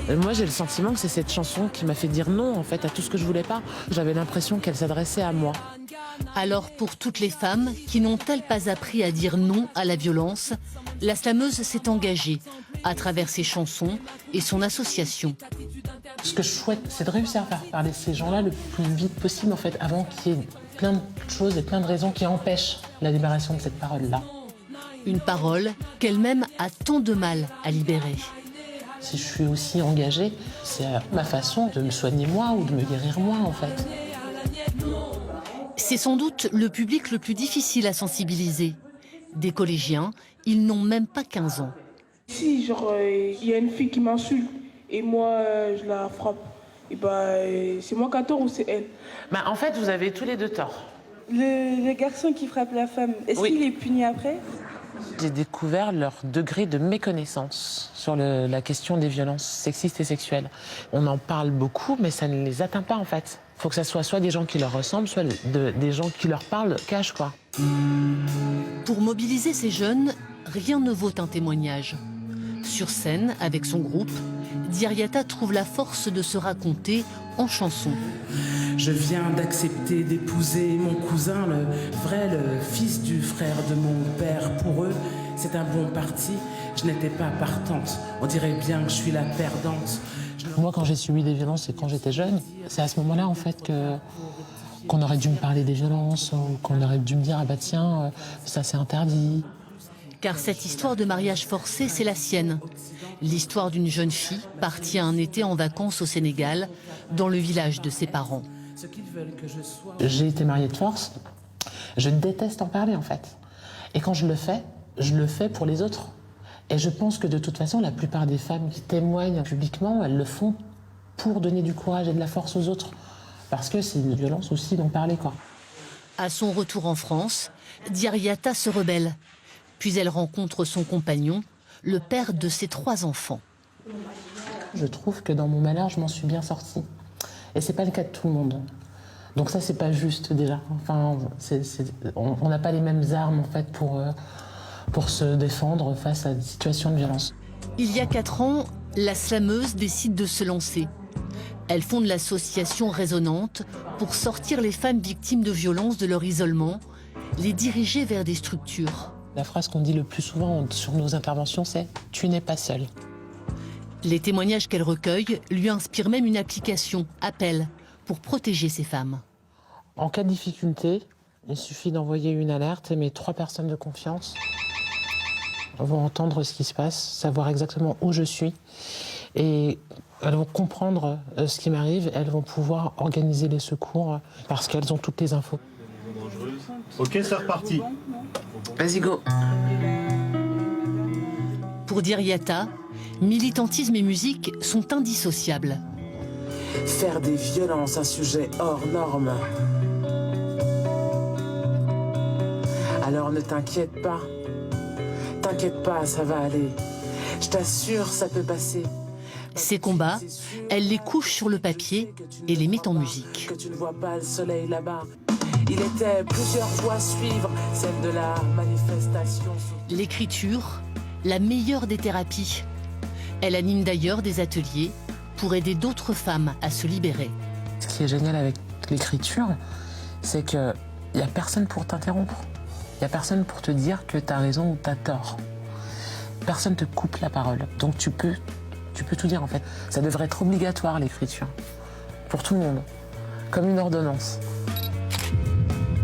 Moi, j'ai le sentiment que c'est cette chanson qui m'a fait dire non, en fait, à tout ce que je voulais pas. J'avais l'impression qu'elle s'adressait à moi. Alors, pour toutes les femmes qui n'ont-elles pas appris à dire non à la violence, la slameuse s'est engagée à travers ses chansons et son association. Ce que je souhaite, c'est de réussir à faire parler ces gens-là le plus vite possible, en fait, avant qu'il y ait plein de choses et plein de raisons qui empêchent la libération de cette parole-là. Une parole qu'elle-même a tant de mal à libérer. Si je suis aussi engagée, c'est ma façon de me soigner moi ou de me guérir moi, en fait. C'est sans doute le public le plus difficile à sensibiliser. Des collégiens, ils n'ont même pas 15 ans. Si, genre, il y a une fille qui m'insulte et moi, je la frappe, et c'est moi qui ai tort ou c'est elle? En fait, vous avez tous les deux tort. Le garçon qui frappe la femme, est-ce qu'il est puni après? J'ai découvert leur degré de méconnaissance sur la question des violences sexistes et sexuelles. On en parle beaucoup, mais ça ne les atteint pas, en fait. Il faut que ça soit soit des gens qui leur ressemblent, soit des gens qui leur parlent cash, quoi. Pour mobiliser ces jeunes, rien ne vaut un témoignage. Sur scène, avec son groupe, Diariata trouve la force de se raconter en chanson. Je viens d'accepter d'épouser mon cousin, le fils du frère de mon père. Pour eux, c'est un bon parti. Je n'étais pas partante. On dirait bien que je suis la perdante. Moi, quand j'ai subi des violences et quand j'étais jeune, c'est à ce moment-là, en fait, qu'on aurait dû me parler des violences, ou qu'on aurait dû me dire, ah bah tiens, ça c'est interdit. Car cette histoire de mariage forcé, c'est la sienne. L'histoire d'une jeune fille partie un été en vacances au Sénégal, dans le village de ses parents. J'ai été mariée de force. Je déteste en parler, en fait. Et quand je le fais pour les autres. Et je pense que de toute façon, la plupart des femmes qui témoignent publiquement, elles le font pour donner du courage et de la force aux autres. Parce que c'est une violence aussi d'en parler, quoi. À son retour en France, Diariata se rebelle. Puis elle rencontre son compagnon, le père de ses 3 enfants. Je trouve que dans mon malheur, je m'en suis bien sortie. Et c'est pas le cas de tout le monde. Donc ça, c'est pas juste, déjà. Enfin, on n'a pas les mêmes armes, en fait, pour se défendre face à des situations de violence. Il y a 4 ans, la slameuse décide de se lancer. Elle fonde l'association Résonante pour sortir les femmes victimes de violences de leur isolement, les diriger vers des structures. La phrase qu'on dit le plus souvent sur nos interventions, c'est « tu n'es pas seule ». Les témoignages qu'elle recueille lui inspirent même une application, Appel, pour protéger ces femmes. En cas de difficulté, il suffit d'envoyer une alerte et mes 3 personnes de confiance vont entendre ce qui se passe, savoir exactement où je suis et elles vont comprendre ce qui m'arrive, elles vont pouvoir organiser les secours parce qu'elles ont toutes les infos. Ok, c'est reparti. Vas-y, go. Pour Diariata, militantisme et musique sont indissociables. Faire des violences un sujet hors norme. Alors ne t'inquiète pas. T'inquiète pas, ça va aller. Je t'assure, ça peut passer. Ces combats, elle les couche sur le papier et les met en musique. Que tu ne vois pas le soleil là-bas. Il était plusieurs voies à suivre, celle de la manifestation. L'écriture, la meilleure des thérapies. Elle anime d'ailleurs des ateliers pour aider d'autres femmes à se libérer. Ce qui est génial avec l'écriture, c'est qu'il n'y a personne pour t'interrompre. Il n'y a personne pour te dire que tu as raison ou tu as tort. Personne te coupe la parole. Donc tu peux tout dire en fait. Ça devrait être obligatoire l'écriture. Pour tout le monde. Comme une ordonnance.